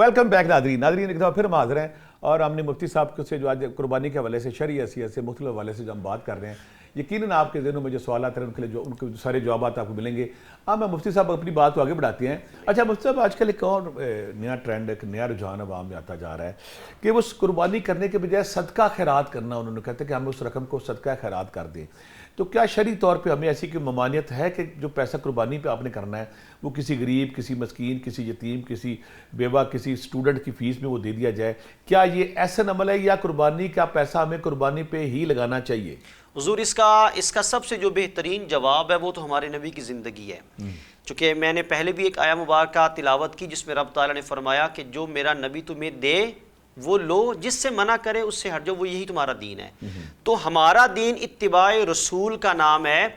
Welcome back ناظرین ایک دفعہ پھر ہم حاضر ہیں اور ہم نے مفتی صاحب سے جو آج قربانی کے حوالے سے شرعی حیثیت سے مختلف حوالے سے جو ہم بات کر رہے ہیں، یقیناً آپ کے ذہنوں میں جو سوالات ہیں ان کے سارے جوابات آپ کو ملیں گے۔ اب میں مفتی صاحب اپنی بات کو آگے بڑھاتے ہیں۔ اچھا مفتی صاحب، آج کل ایک اور نیا ٹرینڈ، ایک نیا رجحان عوام میں آتا جا رہا ہے کہ وہ قربانی کرنے کے بجائے صدقہ خیرات کرنا، انہوں نے کہتے ہیں کہ ہم اس رقم کو صدقہ خیرات کر دیں۔ تو کیا شرعی طور پہ ہمیں ایسی کوئی ممانعت ہے کہ جو پیسہ قربانی پہ آپ نے کرنا ہے وہ کسی غریب، کسی مسکین، کسی یتیم، کسی بیوہ، کسی اسٹوڈنٹ کی فیس میں وہ دے دیا جائے؟ کیا یہ احسن عمل ہے یا قربانی کا پیسہ ہمیں قربانی پہ ہی لگانا چاہیے؟ حضور اس کا سب سے جو بہترین جواب ہے وہ تو ہمارے نبی کی زندگی ہے۔ چونکہ میں نے پہلے بھی ایک آیہ مبارکہ تلاوت کی جس میں رب تعالیٰ نے فرمایا کہ جو میرا نبی تمہیں دے وہ لو، جس سے منع کرے اس سے ہٹ جاؤ، وہ یہی تمہارا دین ہے۔ تو ہمارا دین اتباع رسول کا نام ہے۔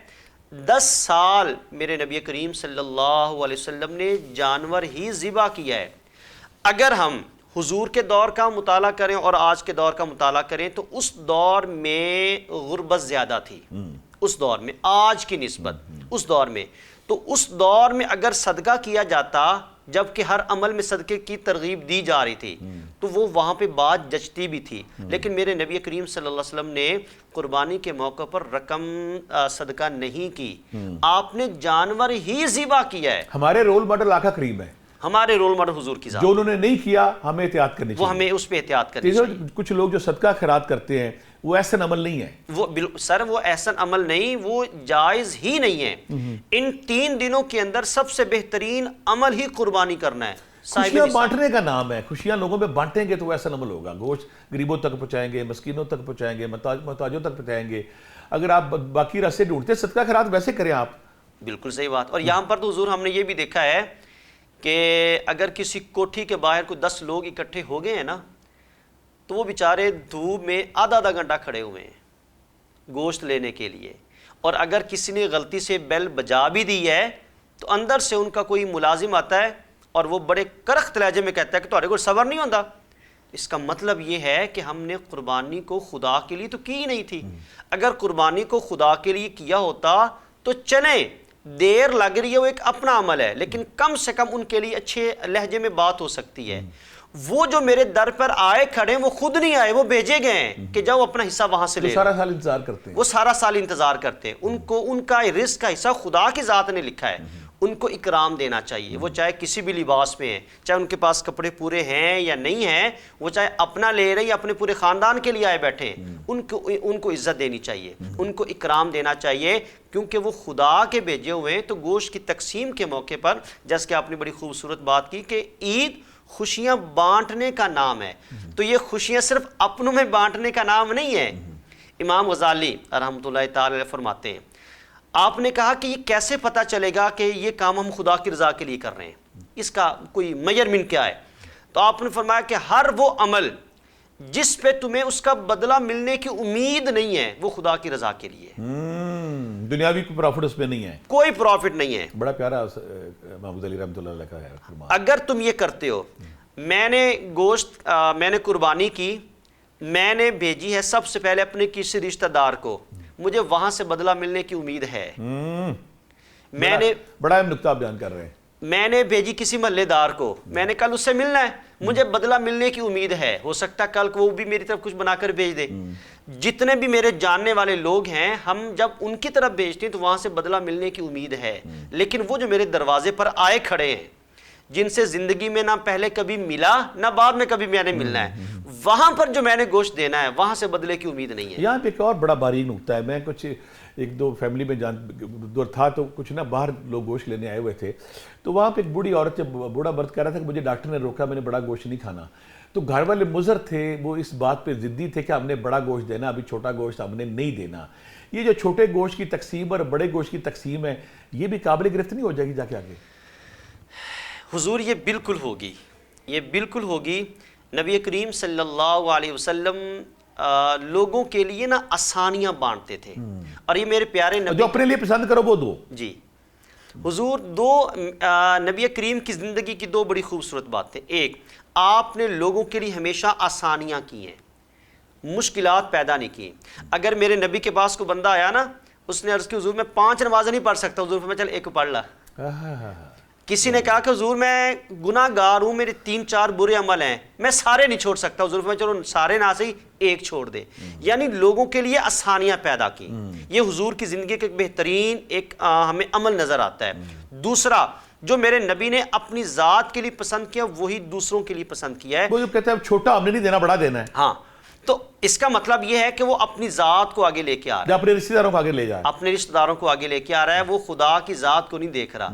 10 سال میرے نبی کریم صلی اللہ علیہ وسلم نے جانور ہی ذبح کیا ہے۔ اگر ہم حضور کے دور کا مطالعہ کریں اور آج کے دور کا مطالعہ کریں تو اس دور میں غربت زیادہ تھی، اس دور میں آج کی نسبت، اس دور میں تو اس دور میں اگر صدقہ کیا جاتا، جبکہ ہر عمل میں صدقے کی ترغیب دی جا رہی تھی، تو وہ وہاں پہ بات جچتی بھی تھی۔ لیکن میرے نبی کریم صلی اللہ علیہ وسلم نے قربانی کے موقع پر رقم صدقہ نہیں کی، آپ نے جانور ہی ذبح کیا ہے۔ ہمارے رول ماڈل آقا کریم ہے، ہمارے رول ماڈل حضور کی ذات، جو انہوں نے نہیں کیا ہمیں احتیاط کرنی چاہیے، وہ ہمیں اس پہ احتیاط کرنی چاہیے۔ کچھ لوگ جو صدقہ خیرات کرتے ہیں وہ احسن عمل نہیں ہے، وہ احسن عمل نہیں، وہ جائز ہی نہیں ہے۔ ان 3 دنوں کے اندر سب سے بہترین عمل ہی قربانی کرنا ہے۔ خوشیاں بانٹنے کا نام ہے، خوشیاں لوگوں میں بانٹیں گے تو وہ احسن عمل ہوگا۔ گوشت غریبوں تک پہنچائیں گے، مسکینوں تک پہنچائیں گے، محتاجوں تک پہنچائیں گے۔ اگر آپ باقی راستے ڈھونڈتے صدقہ خیرات ویسے کریں آپ۔ بالکل صحیح بات۔ اور یہاں پر تو حضور ہم نے یہ بھی دیکھا ہے کہ اگر کسی کوٹھی کے باہر کوئی 10 لوگ اکٹھے ہو گئے ہیں نا، تو وہ بیچارے دھوپ میں آدھا گھنٹہ کھڑے ہوئے ہیں گوشت لینے کے لیے، اور اگر کسی نے غلطی سے بیل بجا بھی دی ہے تو اندر سے ان کا کوئی ملازم آتا ہے اور وہ بڑے کرخت لہجے میں کہتا ہے کہ تمہارے کو صبر نہیں ہوتا۔ اس کا مطلب یہ ہے کہ ہم نے قربانی کو خدا کے لیے تو کی ہی نہیں تھی۔ اگر قربانی کو خدا کے لیے کیا ہوتا تو چلیں، دیر لگ رہی ہے، وہ ایک اپنا عمل ہے، لیکن کم سے کم ان کے لیے اچھے لہجے میں بات ہو سکتی ہے۔ وہ جو میرے در پر آئے کھڑے، وہ خود نہیں آئے، وہ بھیجے گئے ہیں کہ جاؤ اپنا حصہ وہاں سے لے لو۔ سارا سال انتظار کرتے ہیں، وہ سارا سال انتظار کرتے ہیں۔ ان کا رزق کا حصہ خدا کی ذات نے لکھا ہے، ان کو اکرام دینا چاہیے۔ وہ چاہے کسی بھی لباس میں ہیں، چاہے ان کے پاس کپڑے پورے ہیں یا نہیں ہیں، وہ چاہے اپنا لے رہے ہیں یا اپنے پورے خاندان کے لیے آئے بیٹھے ہیں، ان کو عزت دینی چاہیے، ان کو اکرام دینا چاہیے، کیونکہ وہ خدا کے بھیجے ہوئے ہیں۔ تو گوشت کی تقسیم کے موقع پر جیسے کہ آپ نے بڑی خوبصورت بات کی کہ عید خوشیاں بانٹنے کا نام ہے، تو یہ خوشیاں صرف اپنوں میں بانٹنے کا نام نہیں ہے۔ امام غزالی رحمۃ اللہ تعالی علیہ فرماتے ہیں، آپ نے کہا کہ یہ کیسے پتہ چلے گا کہ یہ کام ہم خدا کی رضا کے لیے کر رہے ہیں، اس کا کوئی میجرمنٹ کیا ہے؟ تو آپ نے فرمایا کہ ہر وہ عمل جس پہ تمہیں اس کا بدلہ ملنے کی امید نہیں ہے وہ خدا کی رضا کے لیے، دنیاوی کوئی پروفٹ اس میں نہیں ہے، کوئی پروفٹ نہیں ہے۔ بڑا پیارا امام غزالی رحمۃ اللہ علیہ کا ہے فرمان۔ اگر تم یہ کرتے ہو، میں نے گوشت میں نے قربانی کی، میں نے بھیجی ہے سب سے پہلے اپنے کسی رشتہ دار کو، مجھے وہاں سے بدلہ ملنے کی امید ہے، میں نے بڑا نقطہ بیان کر رہے ہیں، میں نے بھیجی کسی محلے دار کو، میں نے کل اس سے ملنا ہے، مجھے بدلہ ملنے کی امید ہے، ہو سکتا ہے کل کو وہ بھی میری طرف کچھ بنا کر بھیج دے۔ جتنے بھی میرے جاننے والے لوگ ہیں، ہم جب ان کی طرف بھیجتے ہیں تو وہاں سے بدلہ ملنے کی امید ہے، لیکن وہ جو میرے دروازے پر آئے کھڑے ہیں، جن سے زندگی میں نہ پہلے کبھی ملا نہ بعد میں کبھی میں نے ملنا ہے، وہاں پر جو میں نے گوشت دینا ہے وہاں سے بدلے کی امید نہیں ہے۔ یہاں پہ ایک اور بڑا باریک نقطہ ہے، میں کچھ 1-2 فیملی میں دور تھا تو کچھ نا باہر لوگ گوشت لینے آئے ہوئے تھے، تو وہاں پہ ایک بوڑھی عورت، بوڑھا مرد کہہ رہا تھا کہ مجھے ڈاکٹر نے روکا، میں نے بڑا گوشت نہیں کھانا۔ تو گھر والے مضر تھے، وہ اس بات پہ ضدی تھے کہ ہم نے بڑا گوشت دینا، ابھی چھوٹا گوشت ہم نے نہیں دینا۔ یہ جو چھوٹے گوشت کی تقسیم اور بڑے گوشت کی تقسیم ہے، یہ بھی قابل گرفت نہیں ہو جائے گی جا کے آگے؟ حضور یہ بالکل ہوگی، یہ بالکل ہوگی۔ نبی کریم صلی اللہ علیہ وسلم لوگوں کے لیے نا آسانیاں بانٹتے تھے، اور یہ میرے پیارے نبی، جو اپنے لیے پسند کرو وہ دو۔ جی حضور نبی کریم کی زندگی کی 2 بڑی خوبصورت باتیں، ایک آپ نے لوگوں کے لیے ہمیشہ آسانیاں کی ہیں، مشکلات پیدا نہیں کی۔ اگر میرے نبی کے پاس کوئی بندہ آیا نا، اس نے عرض کی حضور میں 5 نمازیں نہیں پڑھ سکتا، حضور میں چل ایک پڑھ لا، کسی نے کہا کہ حضور میں گناہ گار ہوں، میرے 3-4 برے عمل ہیں، میں سارے نہیں چھوڑ سکتا. حضور فرمایا چلو سارے نہ صحیح ایک چھوڑ دے. یعنی لوگوں کے لیے آسانیاں پیدا کی. یہ حضور کی زندگی کا ایک بہترین ایک ہمیں عمل نظر آتا ہے. دوسرا جو میرے نبی نے اپنی ذات کے لیے پسند کیا وہی دوسروں کے لیے پسند کیا ہے. وہ جو کہتے ہیں چھوٹا ہم نے نہیں دینا، بڑا دینا ہے. ہاں، تو اس کا مطلب یہ ہے کہ وہ اپنی ذات کو آگے لے کے آ رہا ہے، اپنے رشتہ داروں کو آگے لے جائے، اپنے رشتہ داروں کو آگے لے کے آ رہا ہے، وہ خدا کی ذات کو نہیں دیکھ رہا.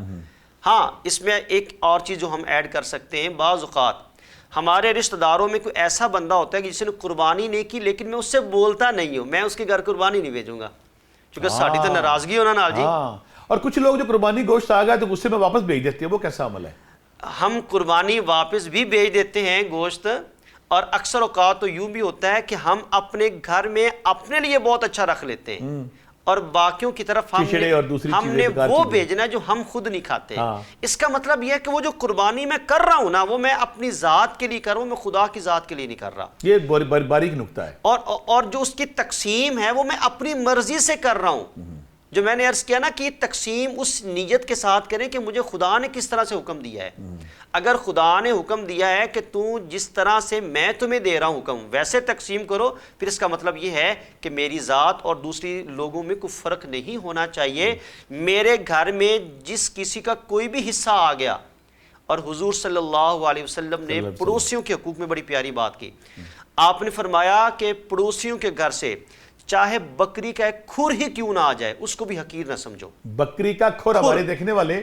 ہاں، اس میں ایک اور چیز جو ہم ایڈ کر سکتے ہیں، بعض اوقات ہمارے رشتہ داروں میں کوئی ایسا بندہ ہوتا ہے کہ جس نے قربانی نہیں کی لیکن میں اس سے بولتا نہیں ہوں، میں اس کے گھر قربانی نہیں بھیجوں گا کیونکہ ساڑی تو ناراضگی ہونا نال جی. ہاں. اور کچھ لوگ جو قربانی گوشت آ گیا تو غصے میں واپس بھیج دیتے ہیں، وہ کیسا عمل ہے؟ ہم قربانی واپس بھی بھیج دیتے ہیں گوشت، اور اکثر اوقات تو یوں بھی ہوتا ہے کہ ہم اپنے گھر میں اپنے لیے بہت اچھا رکھ لیتے ہیں اور باقیوں کی طرف ہم نے وہ بھیجنا ہے جو ہم خود نہیں کھاتے. اس کا مطلب یہ ہے کہ وہ جو قربانی میں کر رہا ہوں نا، وہ میں اپنی ذات کے لیے کر رہا ہوں، میں خدا کی ذات کے لیے نہیں کر رہا. یہ باریک نکتہ ہے. اور جو اس کی تقسیم ہے وہ میں اپنی مرضی سے کر رہا ہوں. جو میں نے عرض کیا نا کہ یہ تقسیم اس نیت کے ساتھ کریں کہ مجھے خدا نے کس طرح سے حکم دیا ہے. اگر خدا نے حکم دیا ہے کہ تو جس طرح سے میں تمہیں دے رہا ہوں حکم ویسے تقسیم کرو، پھر اس کا مطلب یہ ہے کہ میری ذات اور دوسری لوگوں میں کوئی فرق نہیں ہونا چاہیے. میرے گھر میں جس کسی کا کوئی بھی حصہ آ گیا، اور حضور صلی اللہ علیہ وسلم نے پڑوسیوں کے حقوق میں بڑی پیاری بات کی. آپ نے فرمایا کہ پڑوسیوں کے گھر سے چاہے بکری کا ایک کھر ہی کیوں نہ آ جائے اس کو بھی حقیر نہ سمجھو. بکری کا کھر، ہمارے دیکھنے والے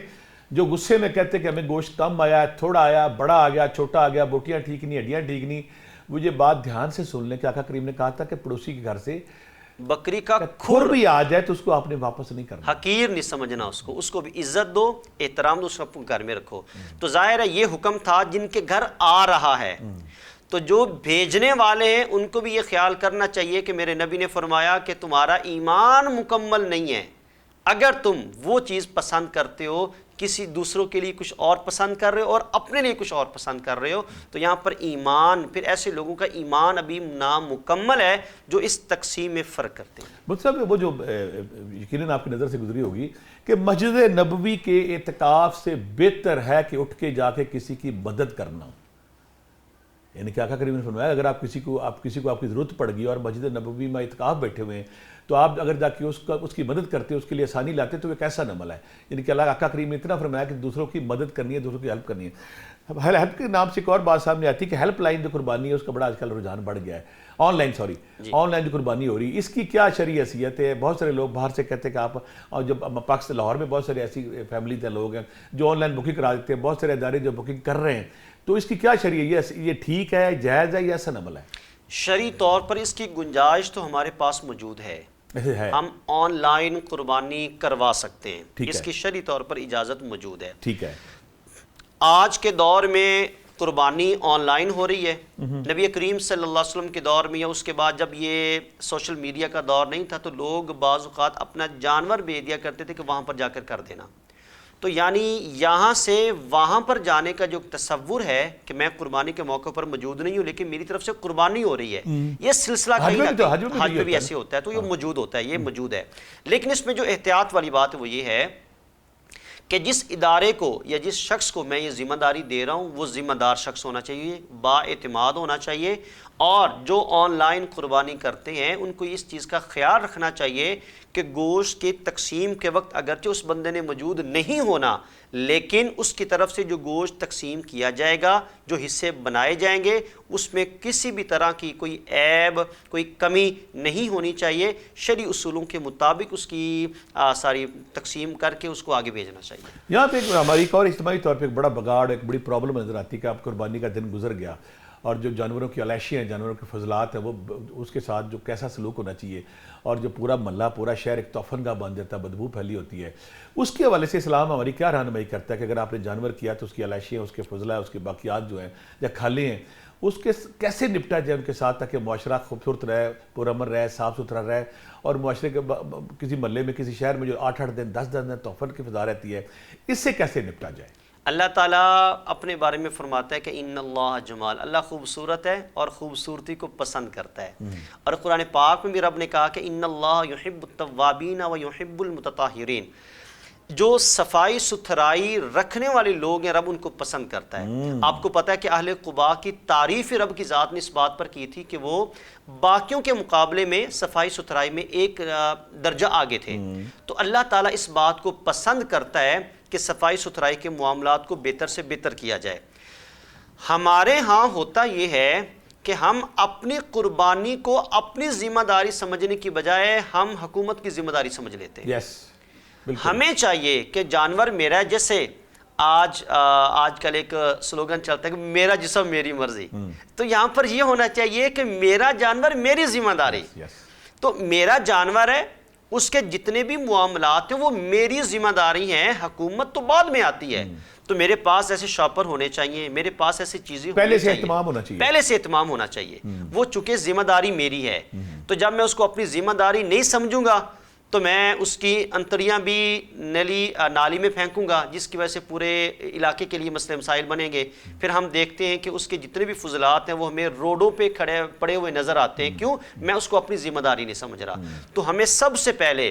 جو غصے میں کہتے کہ ہمیں گوشت کم آیا، تھوڑا آیا، بڑا آ گیا، چھوٹا آ گیا، بوٹیاں ٹھیک نہیں، ہڈیاں ٹھیک نہیں، وہ یہ بات دھیان سے سن لیں کہ آقا کریم نے کہا تھا کہ پڑوسی کے گھر سے بکری کا کھر بھی آ جائے تو اس کو آپ نے واپس نہیں کرنا، حقیر نہیں سمجھنا، اس کو بھی عزت دو، احترام دو، اس کو گھر میں رکھو. تو ظاہر ہے یہ حکم تھا جن کے گھر آ رہا ہے. تو جو بھیجنے والے ہیں ان کو بھی یہ خیال کرنا چاہیے کہ میرے نبی نے فرمایا کہ تمہارا ایمان مکمل نہیں ہے اگر تم وہ چیز پسند کرتے ہو، کسی دوسروں کے لیے کچھ اور پسند کر رہے ہو اور اپنے لیے کچھ اور پسند کر رہے ہو. تو یہاں پر ایمان، پھر ایسے لوگوں کا ایمان ابھی نامکمل ہے جو اس تقسیم میں فرق کرتے ہیں. مطلب وہ جو یقیناً آپ کی نظر سے گزری ہوگی کہ مسجد نبوی کے اعتکاف سے بہتر ہے کہ اٹھ کے جا کے کسی کی مدد کرنا. یعنی کہ آقا کریم نے فرمایا اگر آپ کسی کو آپ کی ضرورت پڑ گئی اور مسجد نبوی میں اعتکاف بیٹھے ہوئے ہیں تو آپ اگر جا کے اس کی مدد کرتے، اس کے لیے آسانی لاتے تو وہ کیسا عمل ہے. یعنی کہ اللہ آقا کریم نے اتنا فرمایا کہ دوسروں کی مدد کرنی ہے، دوسروں کی ہیلپ کرنی ہے. ہیلپ کے نام سے ایک اور بات سامنے آتی ہے کہ ہیلپ لائن جو قربانی ہے اس کا بڑا آج کل رجحان بڑھ گیا ہے. آن لائن جو قربانی ہو رہی ہے اس کی کیا شرعی حیثیت ہے؟ بہت سارے لوگ باہر سے کہتے ہیں کہ آپ، اور جب پاکستان لاہور میں بہت سارے ایسی فیملیز ہیں، لوگ ہیں جو آن لائن بکنگ کرا دیتے ہیں، بہت سارے ادارے جو بکنگ کر رہے ہیں، تو اس کی کیا شرعی ہے؟ یہ ٹھیک ہے، جائز ہے یا ایسا عمل ہے؟ شرعی طور پر اس کی گنجائش تو ہمارے پاس موجود ہے، ہم آن لائن قربانی کروا سکتے ہیں، اس کی شرعی طور پر اجازت موجود ہے. ٹھیک ہے. آج کے دور میں قربانی آن لائن ہو رہی ہے. نبی کریم صلی اللہ علیہ وسلم کے دور میں یا اس کے بعد جب یہ سوشل میڈیا کا دور نہیں تھا تو لوگ بعض اوقات اپنا جانور بھیج دیا کرتے تھے کہ وہاں پر جا کر دینا. تو یعنی یہاں سے وہاں پر جانے کا جو تصور ہے کہ میں قربانی کے موقع پر موجود نہیں ہوں لیکن میری طرف سے قربانی ہو رہی ہے، یہ سلسلہ کہیں نہ کہیں حج میں بھی ایسے ہوتا ہے، تو یہ موجود ہوتا ہے، یہ موجود ہے. لیکن اس میں جو احتیاط والی بات ہے وہ یہ ہے کہ جس ادارے کو یا جس شخص کو میں یہ ذمہ داری دے رہا ہوں وہ ذمہ دار شخص ہونا چاہیے، با اعتماد ہونا چاہیے، اور جو آن لائن قربانی کرتے ہیں ان کو اس چیز کا خیال رکھنا چاہیے کہ گوشت کی تقسیم کے وقت اگرچہ اس بندے نے موجود نہیں ہونا لیکن اس کی طرف سے جو گوشت تقسیم کیا جائے گا، جو حصے بنائے جائیں گے، اس میں کسی بھی طرح کی کوئی عیب، کوئی کمی نہیں ہونی چاہیے. شرعی اصولوں کے مطابق اس کی ساری تقسیم کر کے اس کو آگے بھیجنا چاہیے. یہاں پہ ہماری ایک اور اجتماعی طور پہ ایک بڑا بگاڑ، ایک بڑی پرابلم نظر آتی ہے کہ آپ قربانی کا دن گزر گیا اور جو جانوروں کی علائشیاں ہیں، جانوروں کے فضلات ہیں، وہ اس کے ساتھ جو کیسا سلوک ہونا چاہیے، اور جو پورا محلہ، پورا شہر ایک توفن کا بن جاتا ہے، بدبو پھیلی ہوتی ہے. اس کے حوالے سے اسلام ہماری کیا رہنمائی کرتا ہے کہ اگر آپ نے جانور کیا تو اس کی علائشیاں، اس کے فضلہ، اس کے باقیات جو ہیں یا کھالے ہیں، اس کے کیسے نپٹا جائے ان کے ساتھ تاکہ معاشرہ خوبصورت رہے، پرامن رہے، صاف ستھرا رہے، اور معاشرے کے کسی محلے میں، کسی شہر میں جو 8-8 دن 10-10 دن توفن کی فضا رہتی ہے، اس سے کیسے نپٹا جائے؟ اللہ تعالیٰ اپنے بارے میں فرماتا ہے کہ ان اللہ جمال، اللہ خوبصورت ہے اور خوبصورتی کو پسند کرتا ہے. اور قرآن پاک میں بھی رب نے کہا کہ ان اللہ یحب التوابین و یحب المتطہرین. جو صفائی ستھرائی رکھنے والے لوگ ہیں رب ان کو پسند کرتا ہے. آپ کو پتہ ہے کہ اہل قباء کی تعریف رب کی ذات نے اس بات پر کی تھی کہ وہ باقیوں کے مقابلے میں صفائی ستھرائی میں ایک درجہ آگے تھے. تو اللہ تعالیٰ اس بات کو پسند کرتا ہے کہ صفائی ستھرائی کے معاملات کو بہتر سے بہتر کیا جائے. ہمارے ہاں ہوتا یہ ہے کہ ہم اپنی قربانی کو اپنی ذمہ داری سمجھنے کی بجائے ہم حکومت کی ذمہ داری سمجھ لیتے ہیں. ہمیں چاہیے کہ جانور میرا ہے. جیسے آج کل ایک سلوگن چلتا ہے کہ میرا جسم میری مرضی. تو یہاں پر یہ ہونا چاہیے کہ میرا جانور میری ذمہ داری. تو میرا جانور ہے, اس کے جتنے بھی معاملات ہیں وہ میری ذمہ داری ہیں, حکومت تو بعد میں آتی ہے. تو میرے پاس ایسے شاپر ہونے چاہیے, میرے پاس ایسی چیزیں پہلے سے اہتمام ہونا چاہیے, پہلے سے اہتمام ہونا چاہیے. وہ چونکہ ذمہ داری میری ہے, تو جب میں اس کو اپنی ذمہ داری نہیں سمجھوں گا تو میں اس کی انتڑیاں بھی نالی میں پھینکوں گا, جس کی وجہ سے پورے علاقے کے لیے مسئلے مسائل بنیں گے. پھر ہم دیکھتے ہیں کہ اس کے جتنے بھی فضلات ہیں وہ ہمیں روڈوں پہ پڑے ہوئے نظر آتے ہیں. کیوں؟ میں اس کو اپنی ذمہ داری نہیں سمجھ رہا. تو ہمیں سب سے پہلے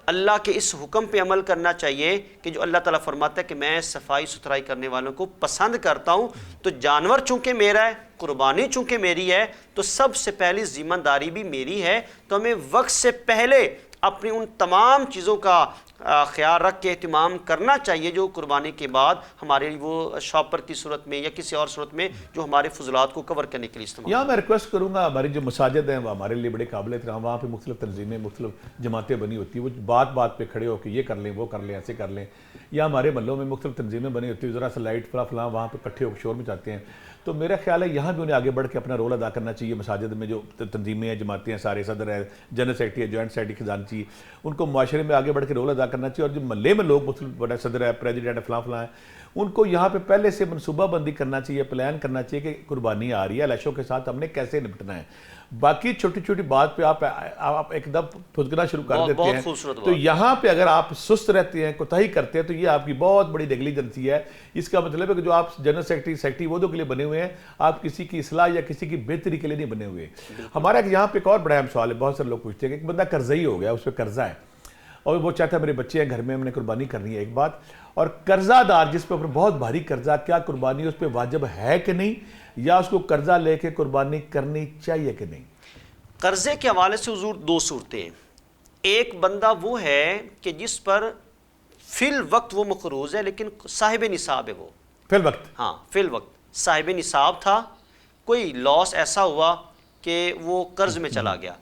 اللہ کے اس حکم پہ عمل کرنا چاہیے کہ جو اللہ تعالیٰ فرماتا ہے کہ میں صفائی ستھرائی کرنے والوں کو پسند کرتا ہوں. تو جانور چونکہ میرا ہے, قربانی چونکہ میری ہے, تو سب سے پہلی ذمہ داری بھی میری ہے. تو ہمیں وقت سے پہلے اپنی ان تمام چیزوں کا خیال رکھ کے اہتمام کرنا چاہیے جو قربانی کے بعد ہمارے وہ شاپر کی صورت میں یا کسی اور صورت میں جو ہمارے فضلات کو کور کرنے کے لیے استعمال. یہاں میں ریکویسٹ کروں گا, ہماری جو مساجد ہیں وہ ہمارے لیے بڑے قابل احترام, وہاں پہ مختلف تنظیمیں مختلف جماعتیں بنی ہوتی ہیں, وہ بات پہ کھڑے ہو کہ یہ کر لیں وہ کر لیں ایسے کر لیں. یا ہمارے محلوں میں مختلف تنظیمیں بنی ہوتی ہیں, ذرا سا لائٹ فلاں وہاں پہ اکٹھے ہو کے شور مچاتے ہیں. تو میرا خیال ہے یہاں بھی انہیں آگے بڑھ کے اپنا رول ادا کرنا چاہیے. مساجد میں جو تنظیمیں ہیں, جماعتیں ہیں, سارے صدر ہے, جنرل سیکرٹری ہے, جوائنٹ سیکرٹری خزانچی, ان کو معاشرے میں آگے بڑھ کے رول ادا کرنا چاہیے. اور جو محلے میں لوگ مختلف بڑے صدر ہے, پریزیڈنٹ ہے, فلاں ہیں, ان کو یہاں پہ پہلے سے منصوبہ بندی کرنا چاہیے, پلان کرنا چاہیے کہ قربانی آ رہی ہے, لیشوں کے ساتھ ہم نے کیسے نپٹنا ہے. باقی چھوٹی چھوٹی بات پہ آپ ایک دم پھسکنا شروع کر دیتے ہیں. تو یہاں پہ اگر آپ سست رہتے ہیں, کوتاہی کرتے ہیں, تو یہ آپ کی بہت بڑی نیگلیجنسی ہے. اس کا مطلب ہے کہ جو آپ جنرل سیکرٹری وعدوں کے لیے بنے ہوئے ہیں, آپ کسی کی اصلاح یا کسی کی بہتری کے لیے نہیں بنے ہوئے. ہمارا یہاں پہ ایک اور بڑا اہم سوال ہے, بہت سارے لوگ پوچھتے ہیں کہ ایک بندہ قرضئی ہو گیا, اس پہ قرضہ ہے اور وہ چاہتا ہے میرے بچے ہیں گھر میں, ہم نے قربانی کرنی ہے, ایک بات. اور قرضہ دار جس پہ بہت بھاری قرضہ, کیا قربانی اس پہ واجب ہے کہ نہیں, یا اس کو قرضہ لے کے قربانی کرنی چاہیے کہ نہیں؟ قرضے کے حوالے سے حضور دو صورتیں ہیں. ایک بندہ وہ ہے کہ جس پر فی الوقت وہ مقروض ہے لیکن صاحب نصاب ہے, وہ فی الوقت, ہاں فی الوقت صاحب نصاب تھا, کوئی لاس ایسا ہوا کہ وہ قرض میں چلا گیا.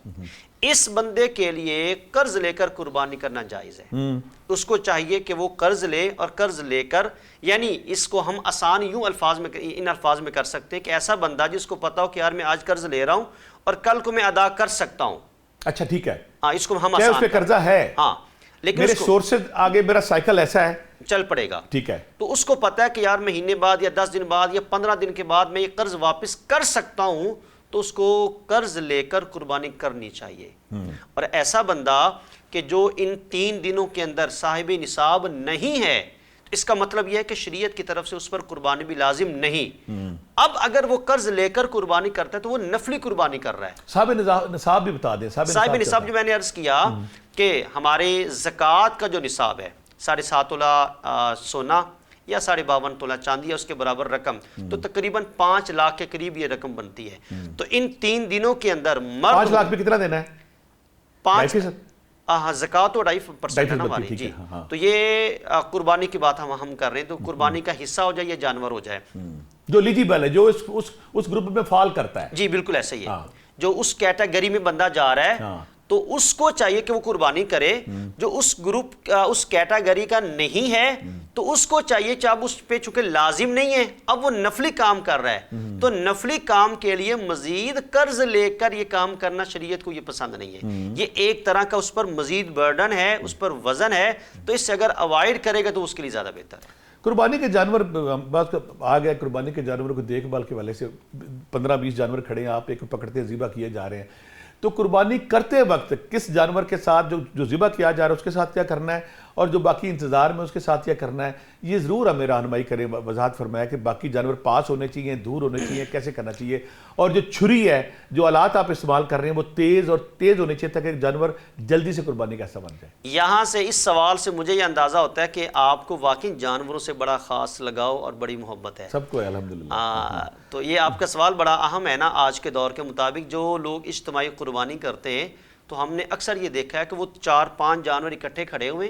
اس بندے کے لیے قرض لے کر قربانی کرنا جائز ہے. اس کو چاہیے کہ وہ قرض لے, اور قرض لے کر, یعنی اس کو ہم آسان یوں ان الفاظ میں کر سکتے ہیں کہ ایسا بندہ جس کو پتا ہو کہ یار میں آج قرض لے رہا ہوں اور کل کو میں ادا کر سکتا ہوں. اچھا ٹھیک ہے, ہاں اس کو ہم اس پہ قرضہ ہے, ہاں لیکن میرے سورس آگے میرا سائیکل ایسا ہے, چل پڑے گا, ٹھیک ہے. تو اس کو پتا ہے کہ یار مہینے بعد یا 10 دن بعد یا 15 دن کے بعد میں یہ قرض واپس کر سکتا ہوں, تو اس کو قرض لے کر قربانی کرنی چاہیے. اور ایسا بندہ کہ جو ان 3 دنوں کے اندر صاحب نصاب نہیں ہے, اس کا مطلب یہ ہے کہ شریعت کی طرف سے اس پر قربانی بھی لازم نہیں. اب اگر وہ قرض لے کر قربانی کرتا ہے تو وہ نفلی قربانی کر رہا ہے. صاحب نصاب بھی بتا دیں. صاحب نصاب جو میں نے عرض کیا کہ ہمارے زکوٰۃ کا جو نصاب ہے 7.5 تولہ سونا یا 52.5 تولہ چاندی یا اس کے برابر رقم, تو تقریباً 5 لاکھ کے قریب یہ رقم بنتی ہے. تو ان 3 دنوں کے اندر 5 لاکھ بھی کتنا دینا ہے؟ 5 زکوٰۃ تو 2.5% ہے نا ہماری. جی تو یہ قربانی کی بات ہم کر رہے ہیں, تو قربانی کا حصہ ہو جائے یا جانور ہو جائے جو ایلیجیبل ہے, جو اس گروپ میں فال کرتا ہے. جی بالکل ایسا ہی ہے, جو اس کیٹیگری میں بندہ جا رہا ہے تو اس کو چاہیے کہ وہ قربانی کرے. جو اس گروپ اس کیٹیگری کا نہیں ہے تو اس کو چاہیے کہ اب اس پہ چونکہ لازم نہیں ہے, اب وہ نفلی کام کر رہا ہے, تو نفلی کام کے لیے مزید قرض لے کر یہ کام کرنا شریعت کو یہ پسند نہیں ہے. یہ ایک طرح کا اس پر مزید برڈن ہے, اس پر وزن ہے, تو اس سے اگر اوائڈ کرے گا تو اس کے لیے زیادہ بہتر ہے. قربانی کے جانور بات آ گیا, قربانی کے جانوروں کو دیکھ بھال کے والے سے 15-20 جانور کھڑے ہیں, آپ ایک پکڑتے ذبح کیے جا رہے ہیں. تو قربانی کرتے وقت کس جانور کے ساتھ جو ذبح کیا جا رہا ہے اس کے ساتھ کیا کرنا ہے, اور جو باقی انتظار میں اس کے ساتھ کیا کرنا ہے یہ ضرور ہمیں رہنمائی کریں, وضاحت فرمایا کہ باقی جانور پاس ہونے چاہیے, دور ہونے چاہیے, کیسے کرنا چاہیے, اور جو چھری ہے, جو آلات آپ استعمال کر رہے ہیں وہ تیز ہونے چاہیے تاکہ جانور جلدی سے قربانی کا حصہ بن جائے. یہاں سے اس سوال سے مجھے یہ اندازہ ہوتا ہے کہ آپ کو واقعی جانوروں سے بڑا خاص لگاؤ اور بڑی محبت ہے. سب کو ہے الحمدللہ. تو یہ آپ کا سوال بڑا اہم ہے نا. آج کے دور کے مطابق جو لوگ اجتماعی قربانی کرتے ہیں تو ہم نے اکثر یہ دیکھا ہے کہ وہ 4-5 جانور اکٹھے کھڑے ہوئے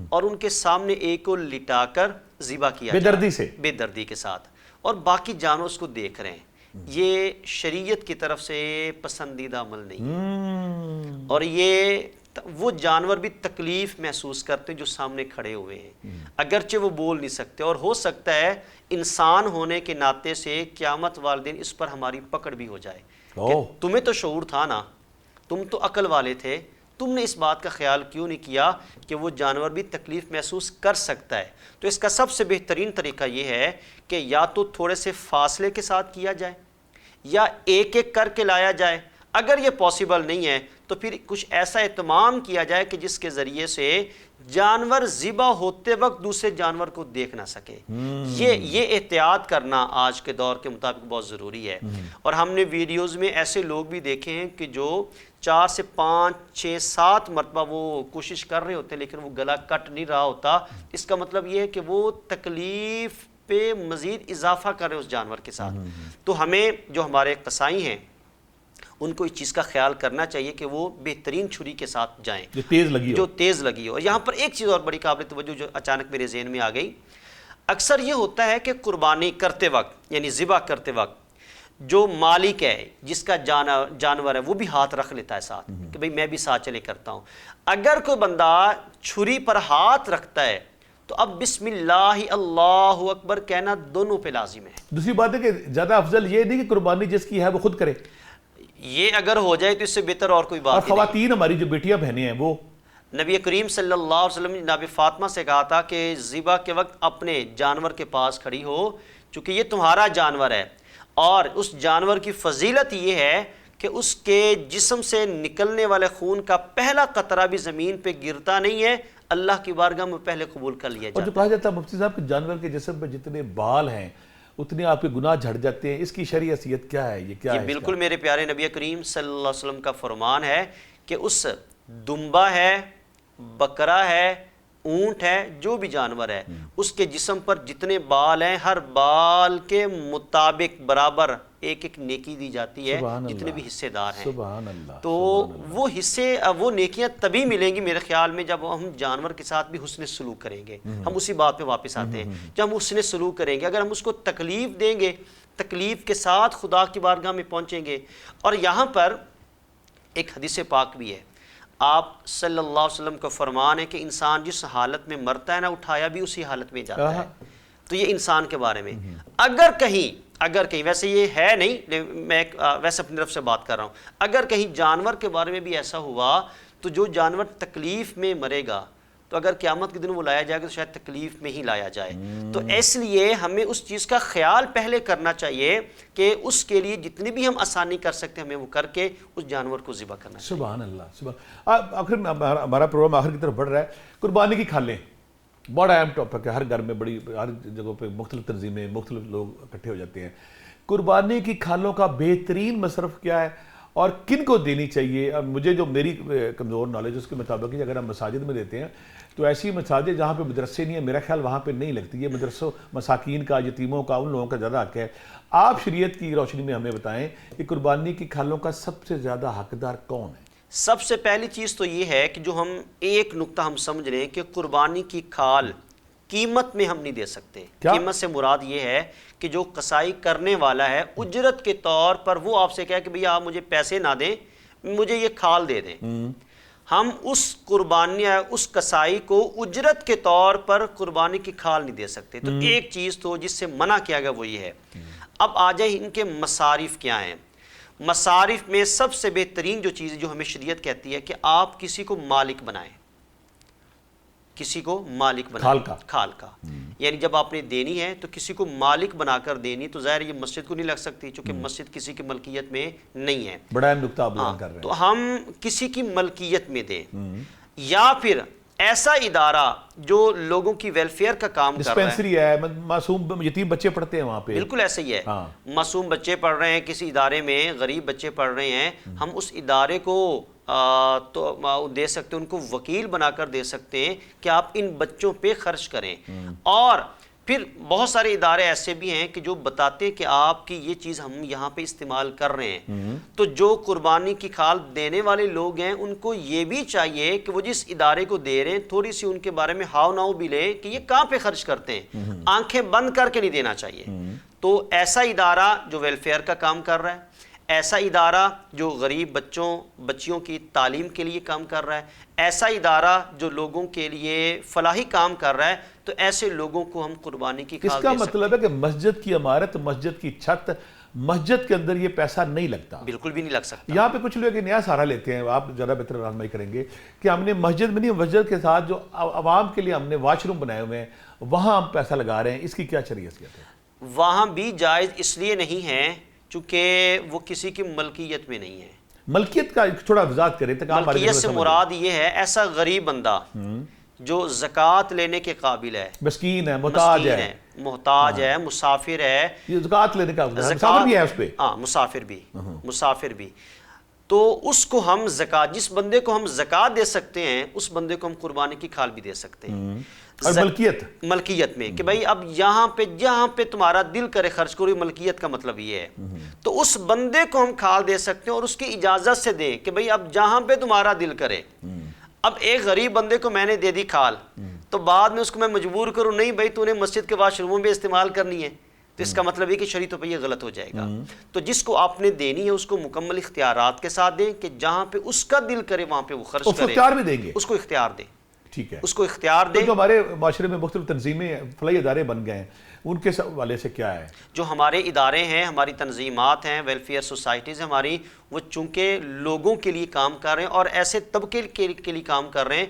اور ان کے سامنے ایک کو لٹا کر ذبح کیا بے دردی کے ساتھ, اور باقی جانور اس کو دیکھ رہے ہیں. یہ شریعت کی طرف سے پسندیدہ عمل نہیں ہے, اور یہ وہ جانور بھی تکلیف محسوس کرتے ہیں جو سامنے کھڑے ہوئے ہیں, اگرچہ وہ بول نہیں سکتے, اور ہو سکتا ہے انسان ہونے کے ناطے سے قیامت والے دن اس پر ہماری پکڑ بھی ہو جائے کہ تمہیں تو شعور تھا نا, تم تو عقل والے تھے, تم نے اس بات کا خیال کیوں نہیں کیا کہ وہ جانور بھی تکلیف محسوس کر سکتا ہے. تو اس کا سب سے بہترین طریقہ یہ ہے کہ یا تو تھوڑے سے فاصلے کے ساتھ کیا جائے یا ایک ایک کر کے لایا جائے. اگر یہ پاسبل نہیں ہے تو پھر کچھ ایسا اہتمام کیا جائے کہ جس کے ذریعے سے جانور ذبح ہوتے وقت دوسرے جانور کو دیکھ نہ سکے. یہ احتیاط کرنا آج کے دور کے مطابق بہت ضروری ہے. اور ہم نے ویڈیوز میں ایسے لوگ بھی دیکھے ہیں کہ جو 4 سے 5, 6, 7 مرتبہ وہ کوشش کر رہے ہوتے ہیں لیکن وہ گلا کٹ نہیں رہا ہوتا. اس کا مطلب یہ ہے کہ وہ تکلیف پہ مزید اضافہ کر رہے اس جانور کے ساتھ. تو ہمیں جو ہمارے قصائی ہیں ان کو اس چیز کا خیال کرنا چاہیے کہ وہ بہترین چھری کے ساتھ جائیں جو تیز لگی ہو. اور یہاں پر ایک چیز اور بڑی قابل توجہ جو اچانک میرے ذہن میں آ گئی, اکثر یہ ہوتا ہے کہ قربانی کرتے وقت یعنی ذبح کرتے وقت جو مالک ہے جس کا جانور ہے وہ بھی ہاتھ رکھ لیتا ہے ساتھ کہ بھئی میں بھی ساتھ چلے کرتا ہوں. اگر کوئی بندہ چھری پر ہاتھ رکھتا ہے تو اب بسم اللہ اللہ اکبر کہنا دونوں پہ لازم ہے. دوسری بات ہے کہ زیادہ افضل یہ نہیں کہ قربانی جس کی ہے وہ خود کرے, یہ اگر ہو جائے تو اس سے بہتر اور کوئی بات نہیں. اور خواتین ہماری جو بیٹیاں بہنیں ہیں وہ نبی کریم صلی اللہ علیہ وسلم نے جناب فاطمہ سے کہا تھا کہ ذبح کے وقت اپنے جانور کے پاس کھڑی ہو چونکہ یہ تمہارا جانور ہے, اور اس جانور کی فضیلت یہ ہے کہ اس کے جسم سے نکلنے والے خون کا پہلا قطرہ بھی زمین پہ گرتا نہیں ہے, اللہ کی بارگاہ میں پہلے قبول کر لیا جاتا ہے. اور جو کہا جاتا ہے مفتی صاحب کہ جانور کے جسم پہ جتنے بال ہیں اتنے آپ کے گناہ جھڑ جاتے ہیں, اس کی شرعی حیثیت کیا ہے؟ یہ کیا ہے؟ بالکل میرے پیارے نبی کریم صلی اللہ علیہ وسلم کا فرمان ہے کہ اس دمبا ہے, بکرا ہے, اونٹ ہے, جو بھی جانور ہے اس کے جسم پر جتنے بال ہیں ہر بال کے مطابق برابر ایک ایک نیکی دی جاتی ہے جتنے بھی حصے دار ہیں. سبحان اللہ. تو وہ حصے وہ نیکیاں تبھی ملیں گی میرے خیال میں جب ہم جانور کے ساتھ بھی حسن سلوک کریں گے. ہم اسی بات پہ واپس آتے ہیں, جب ہم حسن سلوک کریں گے, اگر ہم اس کو تکلیف دیں گے تکلیف کے ساتھ خدا کی بارگاہ میں پہنچیں گے. اور یہاں پر ایک حدیث پاک بھی ہے, آپ صلی اللہ علیہ وسلم کا فرمان ہے کہ انسان جس حالت میں مرتا ہے نا اٹھایا بھی اسی حالت میں جاتا ہے. تو یہ انسان کے بارے میں اگر کہیں ویسے یہ ہے نہیں, میں ویسے اپنی طرف سے بات کر رہا ہوں, اگر کہیں جانور کے بارے میں بھی ایسا ہوا تو جو جانور تکلیف میں مرے گا تو اگر قیامت کے دن وہ لایا جائے گا تو شاید تکلیف میں ہی لایا جائے. تو اس لیے ہمیں اس چیز کا خیال پہلے کرنا چاہیے کہ اس کے لیے جتنی بھی ہم آسانی کر سکتے ہیں ہمیں وہ کر کے اس جانور کو ذبح کرنا چاہیے. سبحان اللہ. آخر میں ہمارا پروگرام آخر کی طرف بڑھ رہا ہے. قربانی کی کھالیں بڑا اہم ٹاپک ہے, ہر گھر میں بڑی ہر جگہوں پہ مختلف تنظیمیں مختلف لوگ اکٹھے ہو جاتے ہیں. قربانی کی کھالوں کا بہترین مصرف کیا ہے اور کن کو دینی چاہیے؟ اور مجھے جو میری کمزور نالج اس کے مطابق ہے اگر ہم مساجد میں دیتے ہیں تو ایسی مساجد جہاں پہ مدرسے نہیں ہیں میرا خیال وہاں پہ نہیں لگتی. یہ مدرسوں مساکین کا, یتیموں کا, ان لوگوں کا زیادہ حق ہے. آپ شریعت کی روشنی میں ہمیں بتائیں کہ قربانی کی کھالوں کا سب سے زیادہ حقدار کون ہے؟ سب سے پہلی چیز تو یہ ہے کہ جو ہم ایک نقطہ ہم سمجھ لیں کہ قربانی کی کھال قیمت میں ہم نہیں دے سکتے. قیمت سے مراد یہ ہے کہ جو قصائی کرنے والا ہے اجرت کے طور پر وہ آپ سے کہے کہ بھئی آپ مجھے پیسے نہ دیں, مجھے یہ کھال دے دیں. ہم اس قربانی اس قصائی کو اجرت کے طور پر قربانی کی کھال نہیں دے سکتے. تو ایک چیز تو جس سے منع کیا گیا وہ یہ ہے. اب آ جائیں ان کے مصارف کیا ہیں. مصارف میں سب سے بہترین جو چیز جو ہمیں شریعت کہتی ہے کہ آپ کسی کو مالک بنائیں, کسی کو مالک بنائیں کھال کا. یعنی جب آپ نے دینی ہے تو کسی کو مالک بنا کر دینی, تو ظاہر یہ مسجد کو نہیں لگ سکتی چونکہ مسجد کسی کی ملکیت میں نہیں ہے. بڑا اہم نقطہ آپ بیان کر رہے ہیں. تو ہم کسی کی ملکیت میں دیں, یا پھر ایسا ادارہ جو لوگوں کی ویلفیئر کا کام کر رہا ہے. ڈسپینسری ہے, معصوم یتیم بچے پڑھتے ہیں وہاں پہ. بالکل ایسے ہی ہے. معصوم بچے پڑھ رہے ہیں کسی ادارے میں, غریب بچے پڑھ رہے ہیں, ہم اس ادارے کو تو دے سکتے ہیں, ان کو وکیل بنا کر دے سکتے ہیں کہ آپ ان بچوں پہ خرچ کریں. اور پھر بہت سارے ادارے ایسے بھی ہیں کہ جو بتاتے ہیں کہ آپ کی یہ چیز ہم یہاں پہ استعمال کر رہے ہیں. تو جو قربانی کی کھال دینے والے لوگ ہیں ان کو یہ بھی چاہیے کہ وہ جس ادارے کو دے رہے ہیں تھوڑی سی ان کے بارے میں ہاؤ ناؤ بھی لے کہ یہ کہاں پہ خرچ کرتے ہیں, آنکھیں بند کر کے نہیں دینا چاہیے. تو ایسا ادارہ جو ویلفیئر کا کام کر رہا ہے, ایسا ادارہ جو غریب بچیوں کی تعلیم کے لیے کام کر رہا ہے, ایسا ادارہ جو لوگوں کے لیے فلاحی کام کر رہا ہے, تو ایسے لوگوں کو ہم قربانی کی کھال دے سکتے ہیں. اس کا مطلب ہے کہ مسجد کی عمارت, مسجد کی چھت, مسجد کے اندر یہ پیسہ نہیں لگتا. بالکل بھی نہیں لگ سکتا. یہاں پہ کچھ لوگ نیا سہارا لیتے ہیں, آپ ذرا بہتر رہنمائی کریں گے کہ ہم نے مسجد میں نہیں, مسجد کے ساتھ جو عوام کے لیے ہم نے واش روم بنائے ہوئے ہیں وہاں ہم پیسہ لگا رہے ہیں, اس کی کیا شریعت ہے؟ وہاں بھی جائز اس لیے نہیں ہے چونکہ وہ کسی کی ملکیت میں نہیں ہے. ملکیت کا تھوڑا وضاحت کریں. ملکیت سے مراد یہ ہے ایسا غریب بندہ جو زکوٰۃ لینے کے قابل ہے, مسکین ہے, محتاج ہے, مسافر ہے. یہ زکوٰۃ لینے کا مسافر بھی ہے اس پہ. ہاں, مسافر بھی. تو اس کو ہم زکوٰۃ, جس بندے کو ہم زکوٰۃ دے سکتے ہیں اس بندے کو ہم قربانی کی کھال بھی دے سکتے ہیں. اور ملکیت میں کہ بھائی اب جہاں پہ تمہارا دل کرے خرچ کرو, ملکیت کا مطلب یہ ہے. تو اس بندے کو ہم کھال دے سکتے ہیں اور اس کی اجازت سے دیں کہ بھئی اب جہاں پہ تمہارا دل کرے. اب ایک غریب بندے کو میں نے دے دی کھال, تو بعد میں اس کو میں مجبور کروں نہیں بھائی تو نے مسجد کے واش روموں میں استعمال کرنی ہے, تو اس کا مطلب ہے کہ شریعت پہ یہ غلط ہو جائے گا. تو جس کو آپ نے دینی ہے اس کو مکمل اختیارات کے ساتھ دیں کہ جہاں پہ اس کا دل کرے وہاں پہ وہ خرچ کرے. اختیار بھی دیں گے, اس کو اختیار دیں. ٹھیک ہے, اس کو اختیار دیں. جو ہمارے معاشرے میں مختلف تنظیمیں, فلاحی ادارے بن گئے ہیں, ان کے حوالے سے کیا ہے؟ جو ہمارے ادارے ہیں, ہماری تنظیمات ہیں, ویلفیئر سوسائٹیز ہماری, وہ چونکہ لوگوں کے لیے کام کر رہے ہیں اور ایسے طبقے کے لیے کام کر رہے ہیں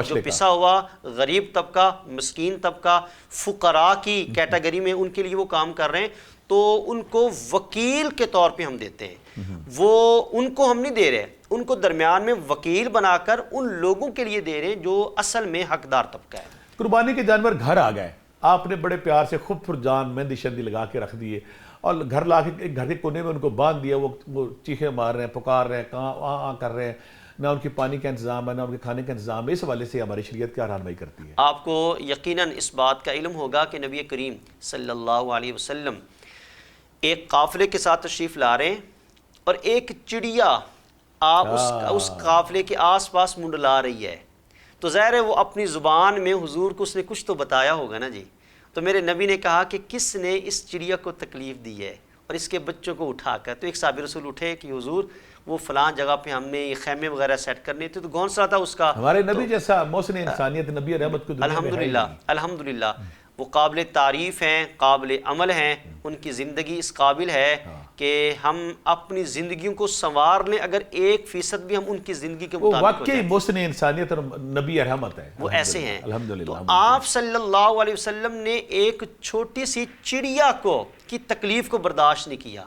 جو پسا ہوا غریب طبقہ, مسکین طبقہ, فقراء کی کیٹیگری میں ان کے لیے وہ کام کر رہے ہیں. تو ان کو وکیل کے طور پہ ہم دیتے ہیں. وہ ان کو ہم نہیں دے رہے, ان کو درمیان میں وکیل بنا کر ان لوگوں کے لیے دے رہے ہیں جو اصل میں حقدار طبقہ ہے. قربانی کے جانور گھر آ گئے, آپ نے بڑے پیار سے خوب فرجان مہندی شہندی لگا کے رکھ دیے اور گھر لا کے ایک گھر کے کونے میں ان کو باندھ دیا, وہ چیخیں مار رہے ہیں, پکار رہے ہیں, کہاں کر رہے ہیں, نہ ان کی پانی کا انتظام ہے, نہ ان کے کھانے کا انتظام ہے. اس حوالے سے ہماری شریعت کیا رہنمائی کرتی ہے؟ آپ کو یقیناً اس بات کا علم ہوگا کہ نبی کریم صلی اللہ علیہ وسلم ایک قافلے کے ساتھ تشریف لا رہے ہیں اور ایک چڑیا اس قافلے کے آس پاس منڈلا رہی ہے. تو ظاہر ہے وہ اپنی زبان میں حضور کو اس نے کچھ تو بتایا ہوگا نا جی. تو میرے نبی نے کہا کہ کس نے اس چڑیا کو تکلیف دی ہے اور اس کے بچوں کو اٹھا کر. تو ایک صحابی رسول اٹھے کہ حضور وہ فلاں جگہ پہ ہم نے خیمے وغیرہ سیٹ کرنے تھے, تو گھونسلہ تھا اس کا. ہمارے نبی جیسا محسن انسانیت, نبی رحمت کو دنیا میں ہے. الحمدللہ وہ قابل تعریف ہیں, قابل عمل ہیں. ان کی زندگی اس قابل ہے کہ ہم اپنی زندگیوں کو سنوار لیں. اگر 1% بھی ہم ان کی زندگی کے مطابق ہو جائیں, واقعی محسن انسانیت اور نبی رحمت ہے, وہ ایسے ہیں. الحمدللہ. تو آپ صلی اللہ علیہ وسلم نے ایک چھوٹی سی چڑیا کی تکلیف کو برداشت نہیں کیا.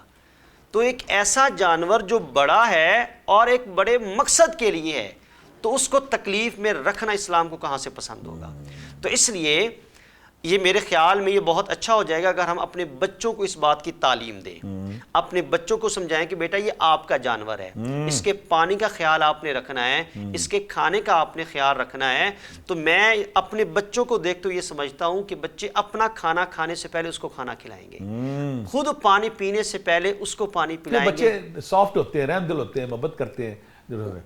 تو ایک ایسا جانور جو بڑا ہے اور ایک بڑے مقصد کے لیے ہے, تو اس کو تکلیف میں رکھنا اسلام کو کہاں سے پسند ہوگا. تو اس لیے یہ میرے خیال میں یہ بہت اچھا ہو جائے گا اگر ہم اپنے بچوں کو اس بات کی تعلیم دیں, اپنے بچوں کو سمجھائیں کہ بیٹا یہ آپ کا جانور ہے, اس کے پانی کا خیال آپ نے رکھنا ہے, اس کے کھانے کا آپ نے خیال رکھنا ہے. تو میں اپنے بچوں کو دیکھتے ہوئے یہ سمجھتا ہوں کہ بچے اپنا کھانا کھانے سے پہلے اس کو کھانا کھلائیں گے, خود پانی پینے سے پہلے اس کو پانی پلائیں گے. بچے سافٹ ہوتے ہیں, رحم دل ہوتے ہیں, محبت کرتے ہیں,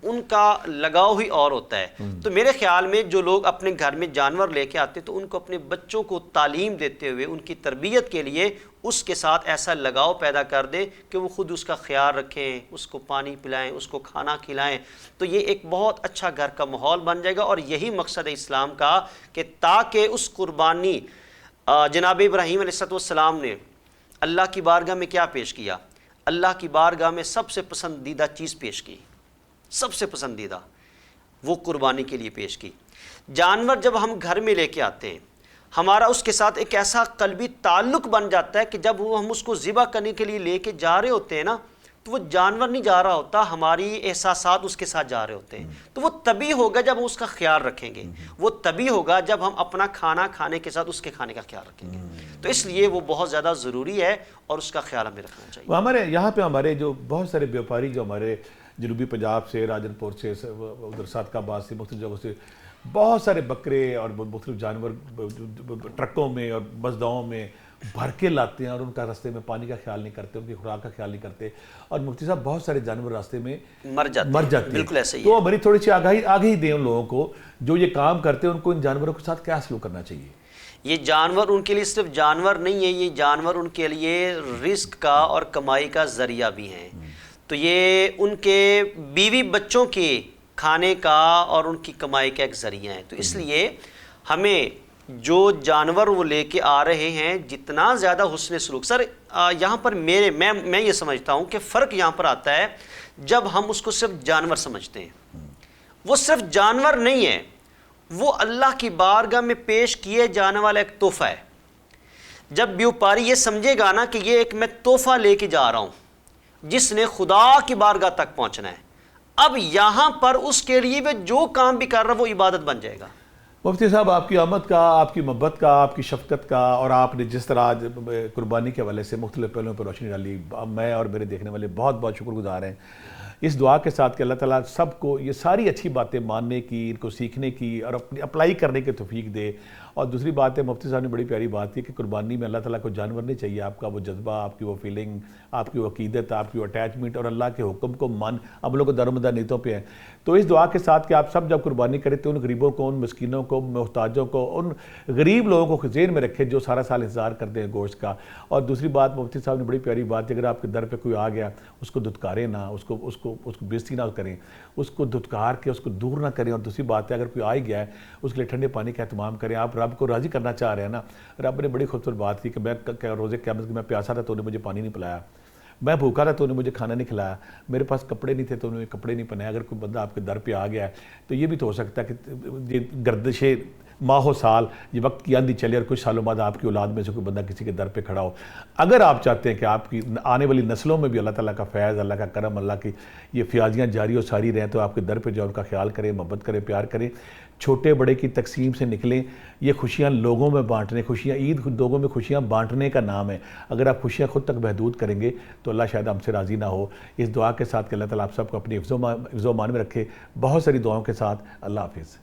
ان کا لگاؤ ہی اور ہوتا ہے. تو میرے خیال میں جو لوگ اپنے گھر میں جانور لے کے آتے تو ان کو اپنے بچوں کو تعلیم دیتے ہوئے ان کی تربیت کے لیے اس کے ساتھ ایسا لگاؤ پیدا کر دیں کہ وہ خود اس کا خیال رکھیں, اس کو پانی پلائیں, اس کو کھانا کھلائیں. تو یہ ایک بہت اچھا گھر کا ماحول بن جائے گا. اور یہی مقصد ہے اسلام کا کہ تاکہ اس قربانی جناب ابراہیم علیہ السلام نے اللہ کی بارگاہ میں کیا پیش کیا؟ اللہ کی بارگاہ میں سب سے پسندیدہ چیز پیش کی, سب سے پسندیدہ وہ قربانی کے لیے پیش کی. جانور جب ہم گھر میں لے کے آتے ہیں ہمارا اس کے ساتھ ایک ایسا قلبی تعلق بن جاتا ہے کہ جب ہم اس کو ذبح کرنے کے لیے لے کے جا رہے ہوتے ہیں نا, تو وہ جانور نہیں جا رہا ہوتا، ہماری احساسات اس کے ساتھ جا رہے ہوتے ہیں. تو وہ تبھی ہوگا جب ہم اس کا خیال رکھیں گے، وہ تبھی ہوگا جب ہم اپنا کھانا کھانے کے ساتھ اس کے کھانے کا خیال رکھیں گے. تو اس لیے وہ بہت زیادہ ضروری ہے اور اس کا خیال ہمیں رکھنا چاہیے. ہمارے یہاں پہ ہمارے جو بہت سارے بیوپاری جو ہمارے جنوبی پنجاب سے، راجن پور سے، ادھر صادق آباد سے، مختلف جگہوں سے بہت سارے بکرے اور مختلف جانور ٹرکوں میں اور بسداؤں میں بھر کے لاتے ہیں، اور ان کا راستے میں پانی کا خیال نہیں کرتے، ان کی خوراک کا خیال نہیں کرتے، اور مفتی صاحب بہت سارے جانور راستے میں مر جاتے ہیں. بالکل ایسے ہی ہے. تو ہماری تھوڑی سی آگاہی دیں ان لوگوں کو جو یہ کام کرتے ہیں، ان کو ان جانوروں کے ساتھ کیا سلوک کرنا چاہیے؟ یہ جانور ان کے لیے صرف جانور نہیں ہے، یہ جانور ان کے لیے رزق کا اور کمائی کا ذریعہ بھی ہیں. تو یہ ان کے بیوی بچوں کے کھانے کا اور ان کی کمائی کا ایک ذریعہ ہے. تو اس لیے ہمیں جو جانور وہ لے کے آ رہے ہیں جتنا زیادہ حسن سلوک، سر یہاں پر میں یہ سمجھتا ہوں کہ فرق یہاں پر آتا ہے جب ہم اس کو صرف جانور سمجھتے ہیں. وہ صرف جانور نہیں ہے، وہ اللہ کی بارگاہ میں پیش کیے جانے والا ایک تحفہ ہے. جب بیوپاری یہ سمجھے گا نا کہ یہ ایک میں تحفہ لے کے جا رہا ہوں جس نے خدا کی بارگاہ تک پہنچنا ہے، اب یہاں پر اس کے لیے وہ جو کام بھی کر رہا ہے وہ عبادت بن جائے گا. مفتی صاحب، آپ کی آمد کا، آپ کی محبت کا، آپ کی شفقت کا، اور آپ نے جس طرح آج قربانی کے حوالے سے مختلف پہلوؤں پر روشنی ڈالی، میں اور میرے دیکھنے والے بہت بہت شکر گزار ہیں. اس دعا کے ساتھ کہ اللہ تعالیٰ سب کو یہ ساری اچھی باتیں ماننے کی، ان کو سیکھنے کی اور اپنی اپلائی کرنے کی توفیق دے. اور دوسری بات ہے، مفتی صاحب نے بڑی پیاری بات کی کہ قربانی میں اللہ تعالیٰ کو جانور نہیں چاہیے، آپ کا وہ جذبہ، آپ کی وہ فیلنگ، آپ کی وہ عقیدت، آپ کی وہ اٹیچمنٹ اور اللہ کے حکم کو عملوں کو دارمدار نیتوں پہ ہیں. تو اس دعا کے ساتھ کہ آپ سب جب قربانی کریں تو ان غریبوں کو، ان مسکینوں کو، محتاجوں کو، ان غریب لوگوں کو ذہن میں رکھیں جو سارا سال انتظار کرتے ہیں گوشت کا. اور دوسری بات مفتی صاحب نے بڑی پیاری بات ہے، اگر آپ کے در پہ کوئی آ گیا اس کو دھتکاریں نہ، اس کو بےزتی نہ کریں، اس کو دھتکار کے اس کو دور نہ کریں. اور دوسری بات ہے، اگر کوئی آ ہی گیا ہے اس کے لیے ٹھنڈے پانی کا اہتمام کریں. آپ رب کو راضی کرنا چاہ رہے ہیں نا. رب نے بڑی خوبصورت بات کی کہ میں روزے قیامت میں پیاسا تھا تو نے مجھے پانی نہیں پلایا، میں بھوکا تھا تو نے مجھے کھانا نہیں کھلایا، میرے پاس کپڑے نہیں تھے تو نے کپڑے نہیں پہنائے. اگر کوئی بندہ آپ کے در پہ آ گیا ہے تو یہ بھی تو ہو سکتا ہے کہ یہ گردش ماہ و سال، یہ وقت کی آندھی چلے اور کچھ سالوں بعد آپ کی اولاد میں سے کوئی بندہ کسی کے در پہ کھڑا ہو. اگر آپ چاہتے ہیں کہ آپ کی آنے والی نسلوں میں بھی اللہ تعالیٰ کا فیض، اللہ کا کرم، اللہ کی یہ فیاضیاں جاری و ساری رہیں، تو آپ کے در پہ جو ان کا خیال کریں، محبت کریں، پیار کریں. چھوٹے بڑے کی تقسیم سے نکلیں. یہ خوشیاں لوگوں میں بانٹنے، خوشیاں عید لوگوں میں خوشیاں بانٹنے کا نام ہے. اگر آپ خوشیاں خود تک محدود کریں گے تو اللہ شاید ہم سے راضی نہ ہو. اس دعا کے ساتھ کہ اللہ تعالیٰ آپ سب کو اپنی حفظ و امان میں رکھے. بہت ساری دعاؤں کے ساتھ اللہ حافظ.